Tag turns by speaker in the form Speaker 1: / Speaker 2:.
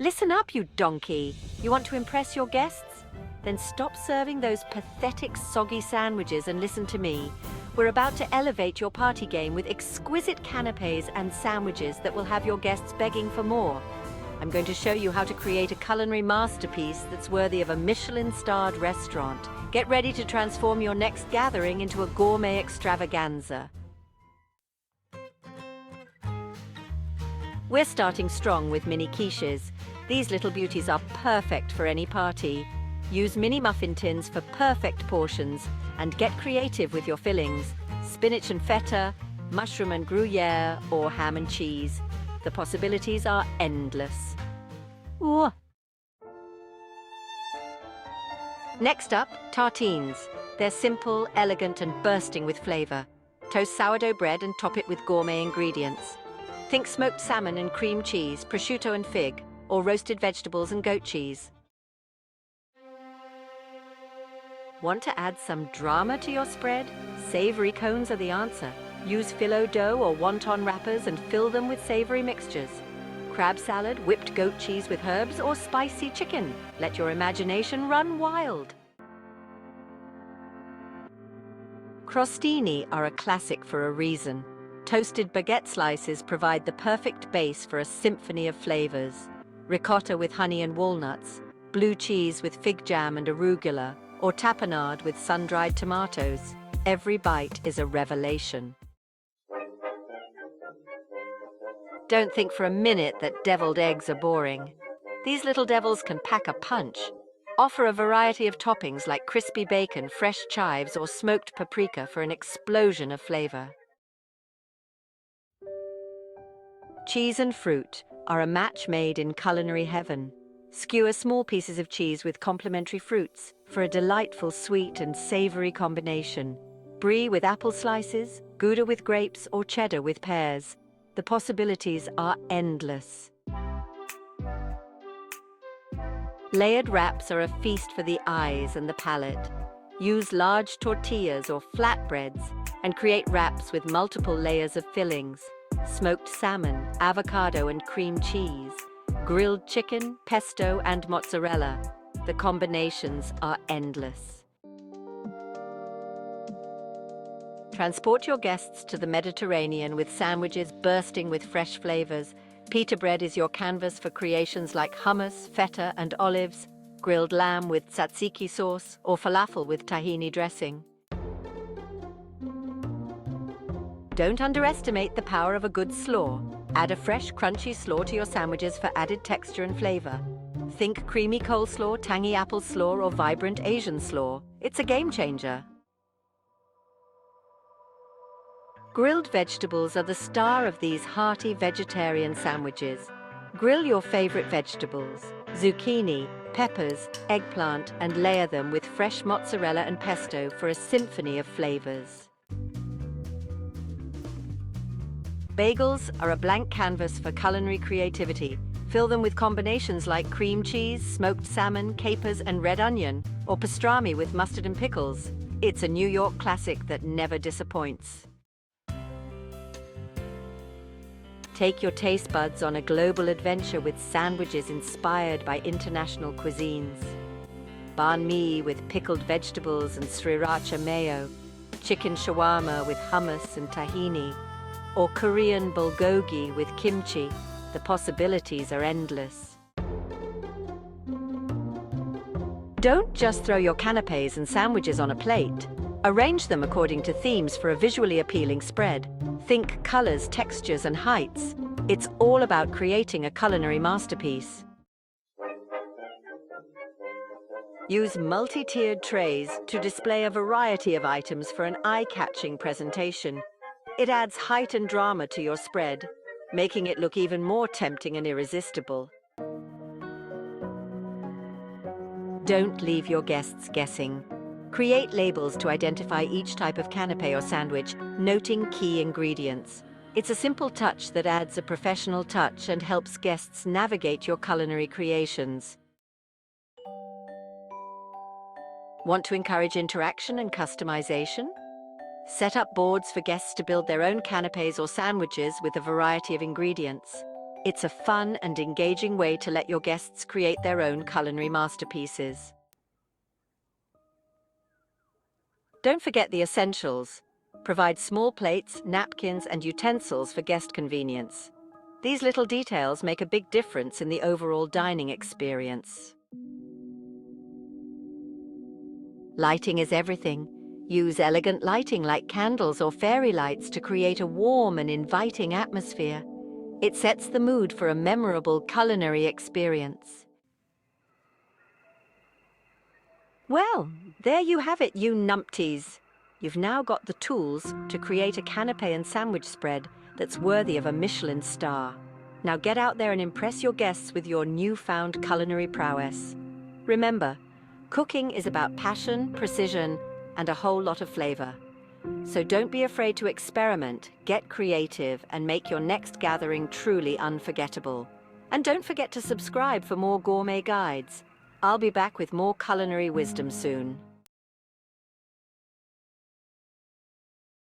Speaker 1: Listen up, you donkey. You want to impress your guests? Then stop serving those pathetic, soggy sandwiches and listen to me. We're about to elevate your party game with exquisite canapés and sandwiches that will have your guests begging for more. I'm going to show you how to create a culinary masterpiece that's worthy of a Michelin-starred restaurant. Get ready to transform your next gathering into a gourmet extravaganza. We're starting strong with mini quiches. These little beauties are perfect for any party. Use mini muffin tins for perfect portions and get creative with your fillings. Spinach and feta, mushroom and gruyere, or ham and cheese. The possibilities are endless. Ooh. Next up, tartines. They're simple, elegant, and bursting with flavor. Toast sourdough bread and top it with gourmet ingredients. Think smoked salmon and cream cheese, prosciutto and fig, or roasted vegetables and goat cheese. Want to add some drama to your spread? Savory cones are the answer. Use phyllo dough or wonton wrappers and fill them with savory mixtures. Crab salad, whipped goat cheese with herbs, or spicy chicken. Let your imagination run wild. Crostini are a classic for a reason. Toasted baguette slices provide the perfect base for a symphony of flavors. Ricotta with honey and walnuts, blue cheese with fig jam and arugula, or tapenade with sun-dried tomatoes. Every bite is a revelation. Don't think for a minute that deviled eggs are boring. These little devils can pack a punch. Offer a variety of toppings like crispy bacon, fresh chives, or smoked paprika for an explosion of flavor. Cheese and fruit are a match made in culinary heaven. Skewer small pieces of cheese with complementary fruits for a delightful sweet and savory combination. Brie with apple slices, Gouda with grapes, or cheddar with pears. The possibilities are endless. Layered wraps are a feast for the eyes and the palate. Use large tortillas or flatbreads and create wraps with multiple layers of fillings. Smoked salmon, avocado and cream cheese, grilled chicken, pesto and mozzarella. The combinations are endless. Transport your guests to the Mediterranean with sandwiches bursting with fresh flavors. Pita bread is your canvas for creations like hummus, feta and olives, grilled lamb with tzatziki sauce, or falafel with tahini dressing. Don't underestimate the power of a good slaw. Add a fresh, crunchy slaw to your sandwiches for added texture and flavor. Think creamy coleslaw, tangy apple slaw, or vibrant Asian slaw. It's a game changer. Grilled vegetables are the star of these hearty vegetarian sandwiches. Grill your favorite vegetables, zucchini, peppers, eggplant, and layer them with fresh mozzarella and pesto for a symphony of flavors. Bagels are a blank canvas for culinary creativity. Fill them with combinations like cream cheese, smoked salmon, capers, and red onion, or pastrami with mustard and pickles. It's a New York classic that never disappoints. Take your taste buds on a global adventure with sandwiches inspired by international cuisines. Banh mi with pickled vegetables and sriracha mayo, chicken shawarma with hummus and tahini, or Korean bulgogi with kimchi. The possibilities are endless. Don't just throw your canapés and sandwiches on a plate. Arrange them according to themes for a visually appealing spread. Think colors, textures, and heights. It's all about creating a culinary masterpiece. Use multi-tiered trays to display a variety of items for an eye-catching presentation. It adds height and drama to your spread, making it look even more tempting and irresistible. Don't leave your guests guessing. Create labels to identify each type of canapé or sandwich, noting key ingredients. It's a simple touch that adds a professional touch and helps guests navigate your culinary creations. Want to encourage interaction and customization? Set up boards for guests to build their own canapés or sandwiches with a variety of ingredients. It's a fun and engaging way to let your guests create their own culinary masterpieces. Don't forget the essentials. Provide small plates, napkins, and utensils for guest convenience. These little details make a big difference in the overall dining experience. Lighting is everything. Use elegant lighting like candles or fairy lights to create a warm and inviting atmosphere. It sets the mood for a memorable culinary experience. Well, there you have it, you numpties. You've now got the tools to create a canapé and sandwich spread that's worthy of a Michelin star. Now get out there and impress your guests with your newfound culinary prowess. Remember, cooking is about passion, precision, and a whole lot of flavor. So don't be afraid to experiment, get creative, and make your next gathering truly unforgettable. And don't forget to subscribe for more gourmet guides. I'll be back with more culinary wisdom soon.